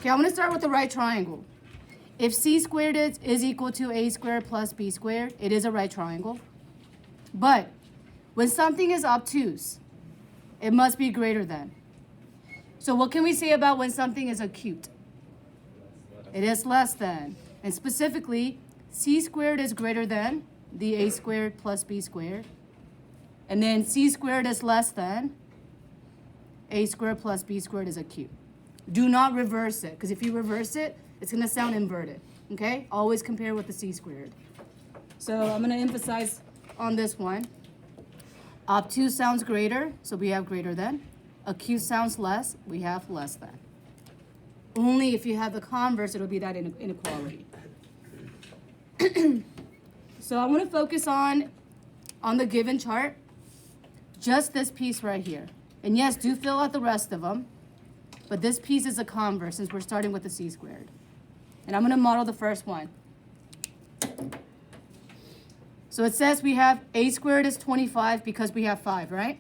Okay, I'm going to start with the right triangle. If c squared is equal to a squared plus b squared, it is a right triangle. But when something is obtuse, it must be greater than. So what can we say about when something is acute? It is less than. And specifically, c squared is greater than the a squared plus b squared. And then c squared is less than a squared plus b squared is acute. Do not reverse it, because if you reverse it, it's going to sound inverted. Okay? Always compare with the c squared. So I'm going to emphasize on this one. Obtuse sounds greater, so we have greater than. Acute sounds less, we have less than. Only if you have the converse, it'll be that inequality. So I want to focus on the given chart, just this piece right here. And yes, do fill out the rest of them, but this piece is a converse since we're starting with the c squared. And I'm going to model the first one. So it says we have a squared is 25 because we have 5, right?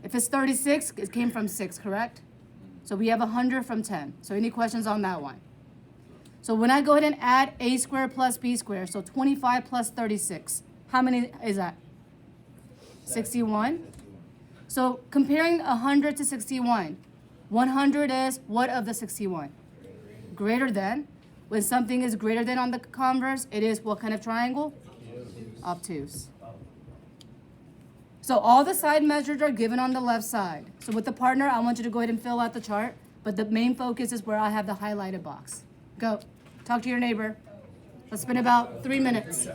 If it's 36, it came from 6, correct? So we have 100 from 10. So any questions on that one? So when I go ahead and add a squared plus b squared, so 25 plus 36, how many is that? 61. So comparing 100 to 61, 100 is what of the 61? Greater than. When something is greater than on the converse, it is what kind of triangle? Obtuse. So all the side measures are given on the left side. So with the partner, I want you to go ahead and fill out the chart, but the main focus is where I have the highlighted box. Go. Talk to your neighbor. Let's spend about 3 minutes.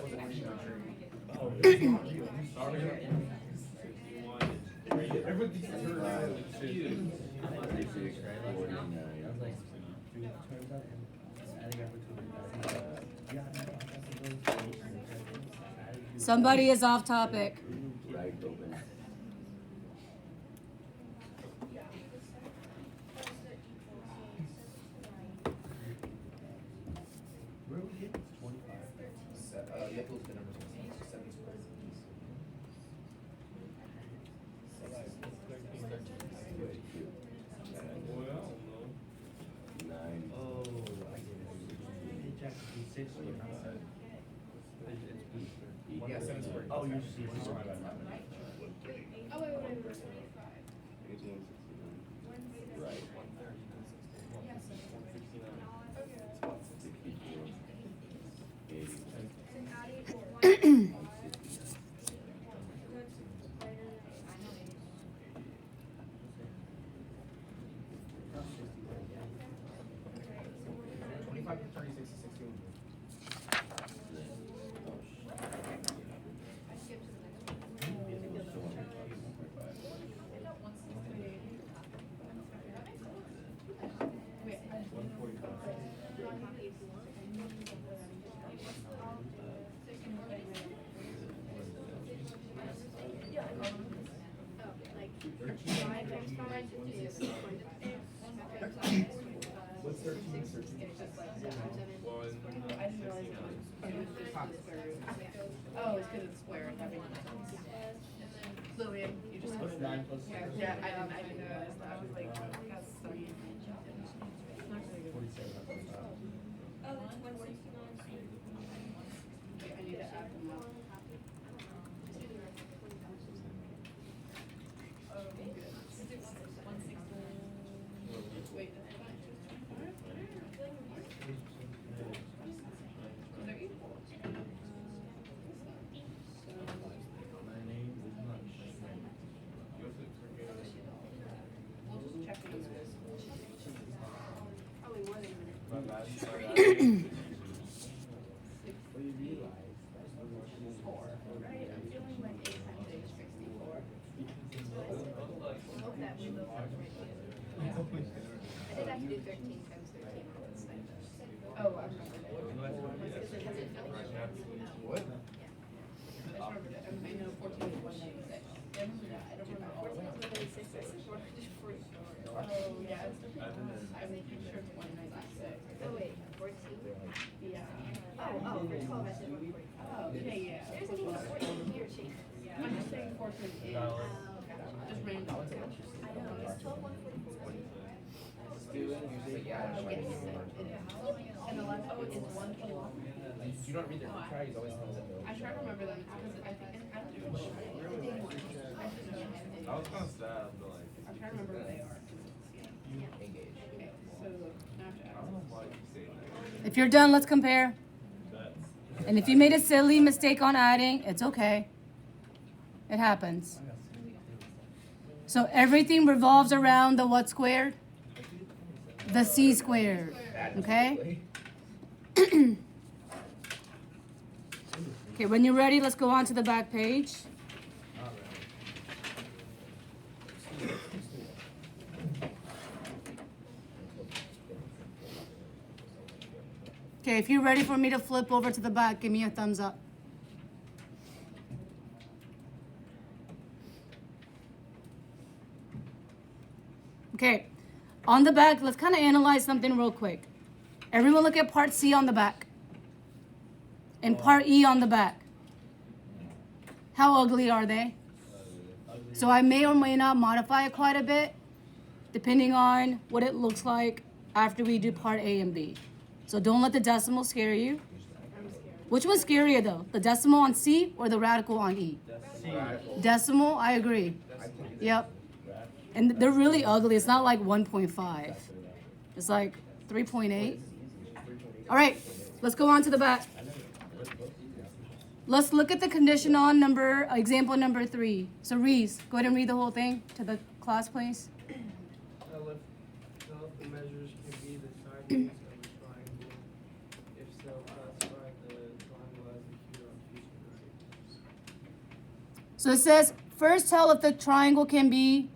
Somebody is off topic. Oh, you see. What's 13? Oh, it's because it's square. Lillian, you just What's 9 plus 6? Yeah, I didn't realize that. I was like, that's 30. I need to add them up. Wait. They're equal. We'll just check the answers. Probably more than a minute. Right? I'm feeling like 8 times 8 is 64. I hope that window fits right here. I did have to do 13 times 13. Oh, I remembered it. What? Yeah. I just remembered it. I know 14 is 196. I remember that. I don't remember all of it. 196. I said 444. Oh, yeah. I'm making sure it's 196. Oh wait, 14? Yeah. Oh, for 12 I said 140. Oh, okay, yeah. There's an even 14 here, Chief. I'm just saying 14 is Oh, gotcha. just random. I know, it's 12, 144. Usually, yeah. Yes, it is. And the last one is 121. You don't read the tries, always tell them. I try to remember them because I think I don't even know. I was kind of sad, but like, I'm trying to remember what they are. Engage. Okay, so now I have to I add. don't know why you say that. If you're done, let's compare. And if you made a silly mistake on adding, it's okay. It happens. So everything revolves around the what squared? The c squared. Okay? Okay, when you're ready, let's go on to the back page. Okay, if you're ready for me to flip over to the back, give me a thumbs up. Okay, on the back, let's kind of analyze something real quick. Everyone look at part C on the back and part E on the back. How ugly are they? So I may or may not modify it quite a bit, depending on what it looks like after we do part A and B. So don't let the decimal scare you. Which one's scarier though? The decimal on C or the radical on E? Decimal, I agree. Yep. And they're really ugly. It's not like 1.5. It's like 3.8. All right, let's go on to the back. Let's look at the condition on example number 3. So Reese, go ahead and read the whole thing to the class, please. Tell if the measures can be the side base of a triangle. If so, classify the triangle as acute, obtuse, and right. So it says, first tell if the triangle can be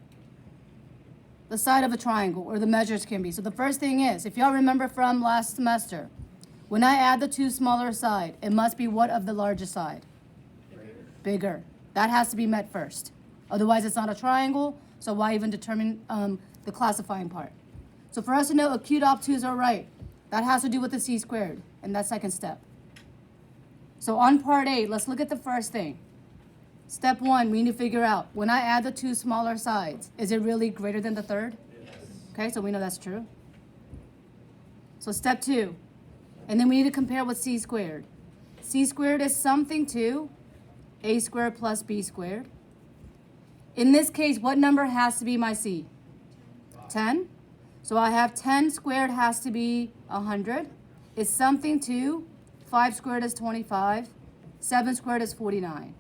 the side of a triangle, or the measures can be. So the first thing is, if y'all remember from last semester, when I add the two smaller side, it must be what of the larger side? Bigger. That has to be met first. Otherwise, it's not a triangle, so why even determine the classifying part? So for us to know acute, obtuse, or right, that has to do with the c squared, and that second step. So on part A, let's look at the first thing. Step 1, we need to figure out, when I add the two smaller sides, is it really greater than the third? Yes. Okay, so we know that's true. So step 2, and then we need to compare with c squared. C squared is something to a squared plus b squared. In this case, what number has to be my c? 10. So I have 10 squared has to be 100. Is something to 5 squared is 25. 7 squared is 49.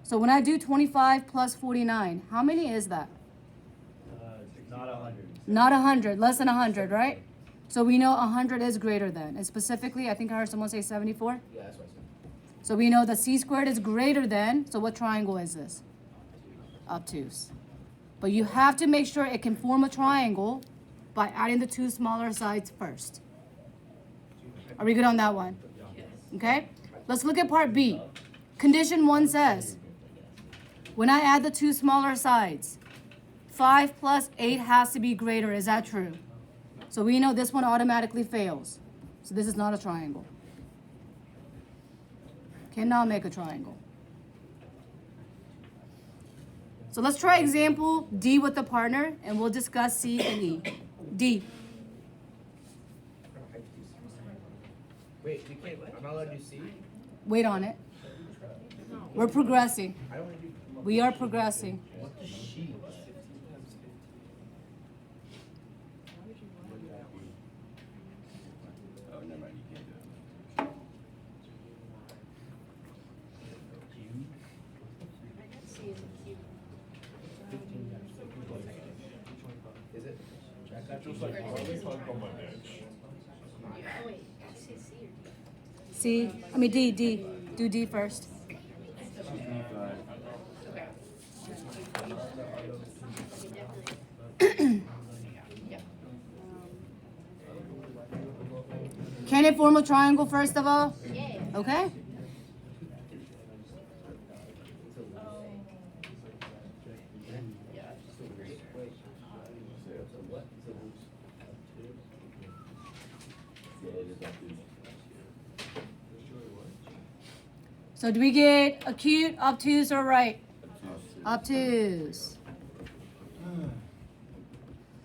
So when I do 25 plus 49, how many is that? Not 100. Not 100, less than 100, right? So we know 100 is greater than. And specifically, I think I heard someone say 74. Yeah, that's what I said. So we know the c squared is greater than, so what triangle is this? Obtuse. But you have to make sure it can form a triangle by adding the two smaller sides first. Are we good on that one? Okay? Let's look at part B. Condition 1 says, when I add the two smaller sides, 5 plus 8 has to be greater. Is that true? So we know this one automatically fails. So this is not a triangle. Cannot make a triangle. So let's try example D with the partner, and we'll discuss C and E. D. Wait, we can't, I'm not allowed to do C? Wait on it. We're progressing. I don't want to do. We are progressing. What the sheet? Oh, never mind, you can't do it. C is acute. Is it? It's just like, why we talk on my bench? Oh wait, did you say C or D? C, I mean D, D. Do D first. Okay. Can it form a triangle first of all? Yeah. Okay. So do we get acute, obtuse, or right? Obtuse.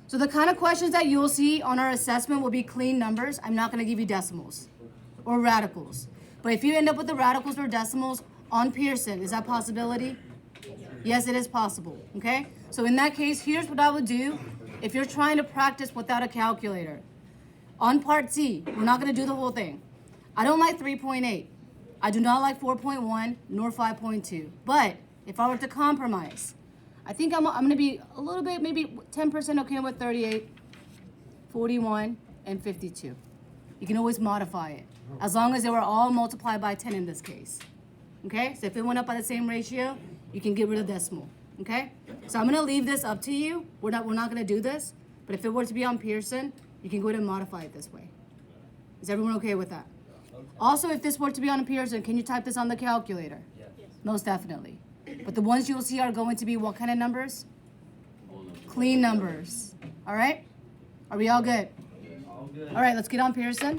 So the kind of questions that you'll see on our assessment will be clean numbers. I'm not going to give you decimals or radicals. But if you end up with the radicals or decimals on Pearson, is that a possibility? Yes, it is possible, okay? So in that case, here's what I would do if you're trying to practice without a calculator. On part C, we're not going to do the whole thing. I don't like 3.8. I do not like 4.1 nor 5.2. But if I were to compromise, I think I'm going to be a little bit, maybe 10% okay with 38, 41, and 52. You can always modify it, as long as they were all multiplied by 10 in this case. Okay? So if it went up by the same ratio, you can get rid of decimal. Okay? So I'm going to leave this up to you. We're not going to do this. But if it were to be on Pearson, you can go ahead and modify it this way. Is everyone okay with that? Also, if this were to be on a Pearson, can you type this on the calculator? Yes. Most definitely. But the ones you'll see are going to be what kind of numbers? Clean numbers. All right? Are we all good? All good. All right, let's get on Pearson.